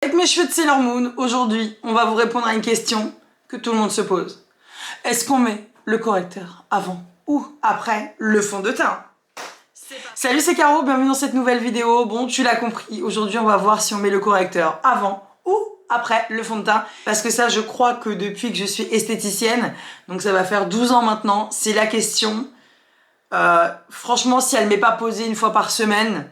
Avec mes cheveux de Sailor Moon, aujourd'hui, on va vous répondre à une question que tout le monde se pose. Est-ce qu'on met le correcteur avant ou après le fond de teint? Salut, c'est Caro, bienvenue dans cette nouvelle vidéo. Bon, tu l'as compris, aujourd'hui on va voir si on met le correcteur avant ou après le fond de teint. Parce que ça, je crois que depuis que je suis esthéticienne, donc ça va faire 12 ans maintenant, c'est la question. Franchement, si elle m'est pas posée une fois par semaine,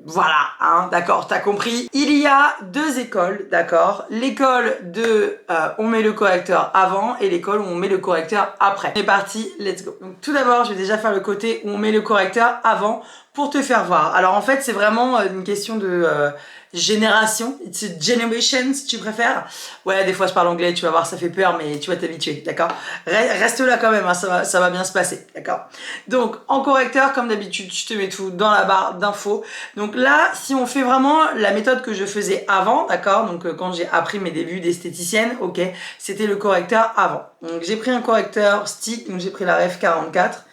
voilà, hein, d'accord, t'as compris. Il y a deux écoles, d'accord. L'école de on met le correcteur avant et l'école où on met le correcteur après. On est parti, let's go. Donc tout d'abord, je vais déjà faire le côté où on met le correcteur avant pour te faire voir. Alors en fait, c'est vraiment une question de génération. It's a generation, si tu préfères. Ouais, des fois je parle anglais, tu vas voir, ça fait peur, mais tu vas t'habituer, d'accord. Reste là quand même, hein, ça va bien se passer, d'accord. Donc en correcteur, comme d'habitude, je te mets tout dans la barre d'infos. Donc là, si on fait vraiment la méthode que je faisais avant, d'accord, donc quand j'ai appris mes débuts d'esthéticienne, ok, c'était le correcteur avant. Donc j'ai pris un correcteur stick, donc j'ai pris la Ref 44,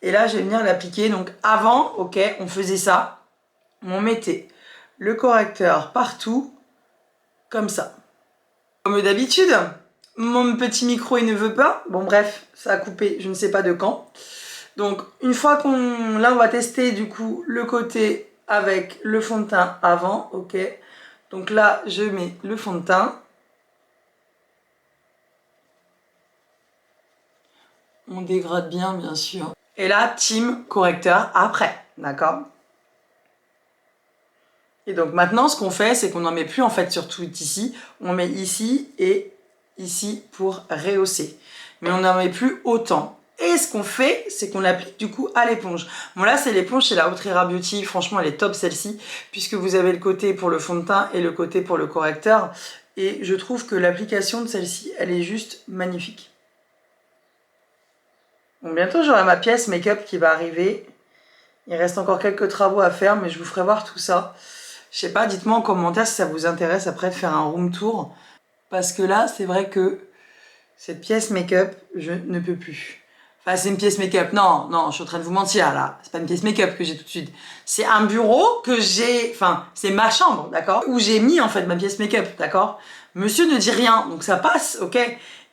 et là je vais venir l'appliquer. Donc avant, ok, on faisait ça, on mettait le correcteur partout, comme ça. Comme d'habitude, mon petit micro il ne veut pas, bon bref, ça a coupé, je ne sais pas de quand. Donc une fois qu'on, là on va tester du coup le côté avec le fond de teint avant, ok. Donc là je mets le fond de teint. On dégrade bien sûr. Et là team correcteur après, d'accord. Et donc maintenant ce qu'on fait c'est qu'on n'en met plus en fait sur tout ici, on met ici et ici pour rehausser. Mais on n'en met plus autant. Et ce qu'on fait, c'est qu'on l'applique du coup à l'éponge. Bon là c'est l'éponge, c'est la Outrera Beauty, franchement elle est top celle-ci, puisque vous avez le côté pour le fond de teint et le côté pour le correcteur. Et je trouve que l'application de celle-ci, elle est juste magnifique. Bon, bientôt j'aurai ma pièce make-up qui va arriver. Il reste encore quelques travaux à faire, mais je vous ferai voir tout ça. Je sais pas, dites-moi en commentaire si ça vous intéresse après de faire un room tour. Parce que là, c'est vrai que cette pièce make-up, je ne peux plus. Enfin, c'est une pièce make-up. Non, je suis en train de vous mentir, là. C'est pas une pièce make-up que j'ai tout de suite. C'est un bureau que j'ai... Enfin, c'est ma chambre, d'accord? Où j'ai mis, en fait, ma pièce make-up, d'accord? Monsieur ne dit rien, donc ça passe, ok?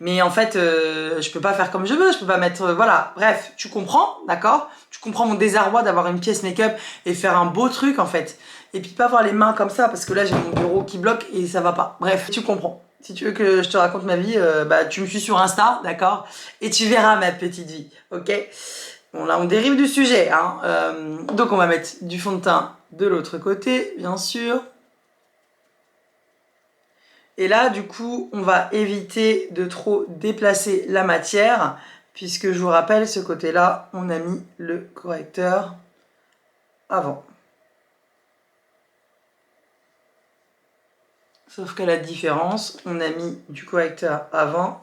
Mais en fait, je peux pas faire comme je veux, je peux pas mettre... voilà, bref, tu comprends, d'accord? Tu comprends mon désarroi d'avoir une pièce make-up et faire un beau truc, en fait. Et puis pas avoir les mains comme ça, parce que là, j'ai mon bureau qui bloque et ça va pas. Bref, tu comprends. Si tu veux que je te raconte ma vie, bah, tu me suis sur Insta, d'accord? Et tu verras ma petite vie, ok? Bon, là, on dérive du sujet, hein. Donc, on va mettre du fond de teint de l'autre côté, bien sûr. Et là, du coup, on va éviter de trop déplacer la matière, puisque je vous rappelle, ce côté-là, on a mis le correcteur avant. Sauf qu'à la différence, on a mis du correcteur avant,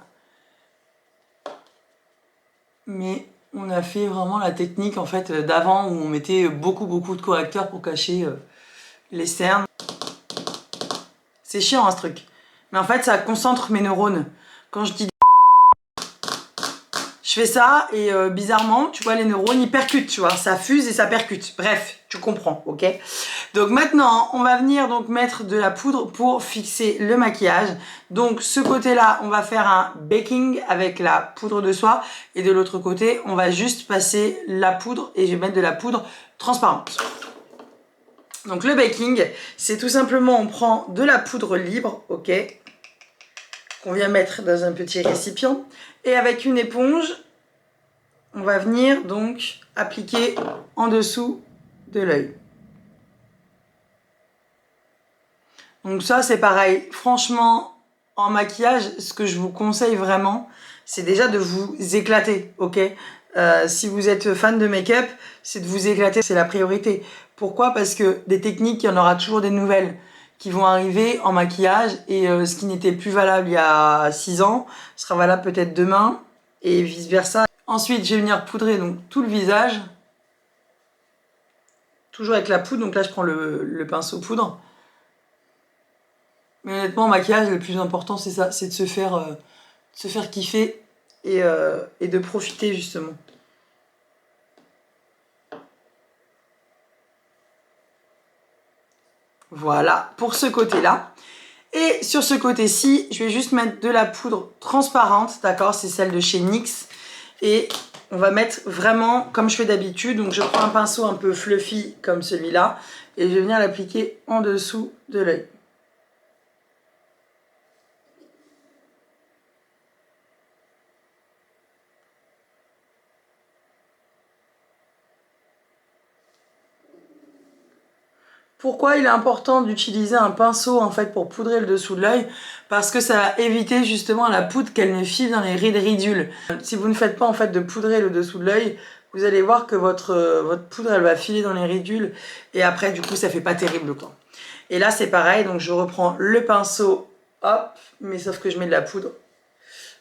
mais on a fait vraiment la technique en fait d'avant où on mettait beaucoup de correcteurs pour cacher les cernes. C'est chiant hein, ce truc. Mais en fait, ça concentre mes neurones. Quand je dis je fais ça et bizarrement, tu vois, les neurones, ils percutent, tu vois. Ça fuse et ça percute. Bref, tu comprends, ok? Donc maintenant, on va venir donc mettre de la poudre pour fixer le maquillage. Donc ce côté-là, on va faire un baking avec la poudre de soie. Et de l'autre côté, on va juste passer la poudre et je vais mettre de la poudre transparente. Donc le baking, c'est tout simplement, on prend de la poudre libre, ok? Qu'on vient mettre dans un petit récipient. Et avec une éponge, on va venir donc appliquer en dessous de l'œil. Donc ça c'est pareil, franchement en maquillage ce que je vous conseille vraiment c'est déjà de vous éclater, ok? Si vous êtes fan de make-up, c'est de vous éclater, c'est la priorité. Pourquoi? Parce que des techniques, il y en aura toujours des nouvelles qui vont arriver en maquillage et ce qui n'était plus valable il y a 6 ans sera valable peut-être demain et vice versa. Ensuite je vais venir poudrer donc tout le visage, toujours avec la poudre, donc là je prends le pinceau poudre. Mais honnêtement, en maquillage, le plus important, c'est ça, c'est de se faire kiffer et de profiter, justement. Voilà, pour ce côté-là. Et sur ce côté-ci, je vais juste mettre de la poudre transparente, d'accord? C'est celle de chez NYX. Et on va mettre vraiment comme je fais d'habitude. Donc je prends un pinceau un peu fluffy comme celui-là et je vais venir l'appliquer en dessous de l'œil. Pourquoi il est important d'utiliser un pinceau en fait pour poudrer le dessous de l'œil? Parce que ça va éviter justement à la poudre qu'elle ne file dans les rides ridules. Si vous ne faites pas en fait de poudrer le dessous de l'œil, vous allez voir que votre poudre elle va filer dans les ridules et après du coup ça fait pas terrible quoi. Et là c'est pareil, donc je reprends le pinceau, hop, mais sauf que je mets de la poudre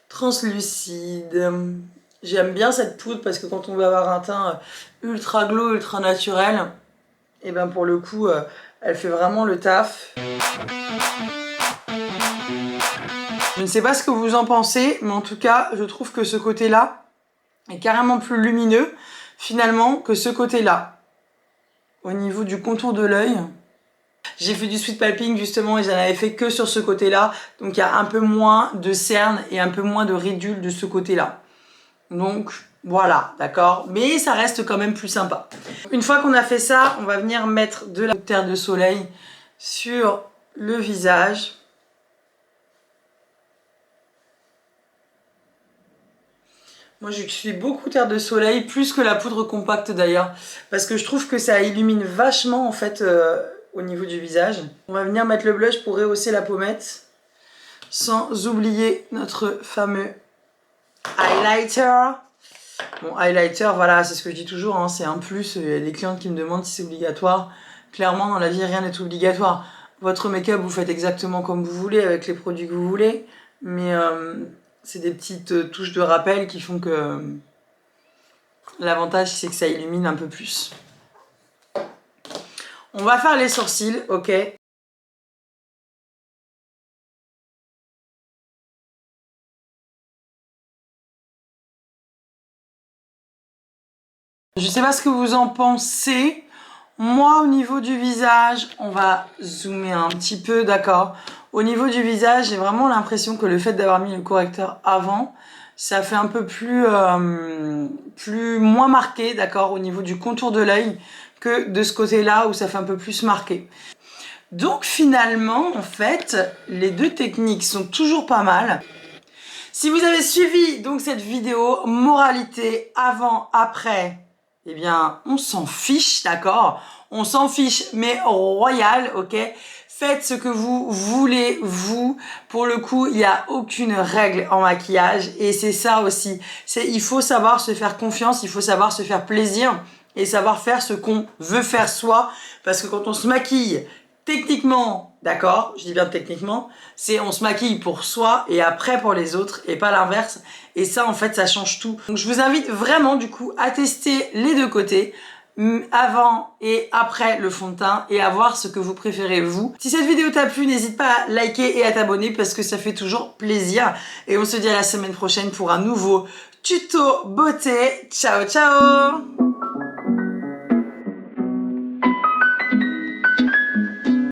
translucide. J'aime bien cette poudre parce que quand on veut avoir un teint ultra glow, ultra naturel, et ben pour le coup, elle fait vraiment le taf. Je ne sais pas ce que vous en pensez, mais en tout cas, je trouve que ce côté-là est carrément plus lumineux, finalement, que ce côté-là. Au niveau du contour de l'œil. J'ai fait du sweet palping justement et j'en avais fait que sur ce côté-là. Donc il y a un peu moins de cernes et un peu moins de ridules de ce côté-là. Donc voilà, d'accord, mais ça reste quand même plus sympa. Une fois qu'on a fait ça, on va venir mettre de la terre de soleil sur le visage. Moi j'utilise beaucoup terre de soleil, plus que la poudre compacte d'ailleurs, parce que je trouve que ça illumine vachement en fait au niveau du visage. On va venir mettre le blush pour rehausser la pommette, sans oublier notre fameux highlighter. Bon, highlighter, voilà, c'est ce que je dis toujours, hein, c'est un plus. Il y a des clientes qui me demandent si c'est obligatoire. Clairement, dans la vie, rien n'est obligatoire. Votre make-up, vous faites exactement comme vous voulez, avec les produits que vous voulez. Mais c'est des petites touches de rappel qui font que l'avantage, c'est que ça illumine un peu plus. On va faire les sourcils, ok? Je sais pas ce que vous en pensez. Moi, au niveau du visage, on va zoomer un petit peu, d'accord? Au niveau du visage, j'ai vraiment l'impression que le fait d'avoir mis le correcteur avant, ça fait un peu plus moins marqué, d'accord? Au niveau du contour de l'œil, que de ce côté-là où ça fait un peu plus marqué. Donc finalement, en fait, les deux techniques sont toujours pas mal. Si vous avez suivi donc cette vidéo, moralité avant, après, eh bien, on s'en fiche, d'accord? On s'en fiche, mais royal, ok? Faites ce que vous voulez, vous. Pour le coup, il n'y a aucune règle en maquillage. Et c'est ça aussi. Il faut savoir se faire confiance, il faut savoir se faire plaisir et savoir faire ce qu'on veut faire soi. Parce que quand on se maquille, techniquement, d'accord, je dis bien techniquement, c'est on se maquille pour soi et après pour les autres et pas l'inverse. Et ça, en fait, ça change tout. Donc, je vous invite vraiment, du coup, à tester les deux côtés, avant et après le fond de teint, et à voir ce que vous préférez, vous. Si cette vidéo t'a plu, n'hésite pas à liker et à t'abonner parce que ça fait toujours plaisir. Et on se dit à la semaine prochaine pour un nouveau tuto beauté. Ciao, ciao!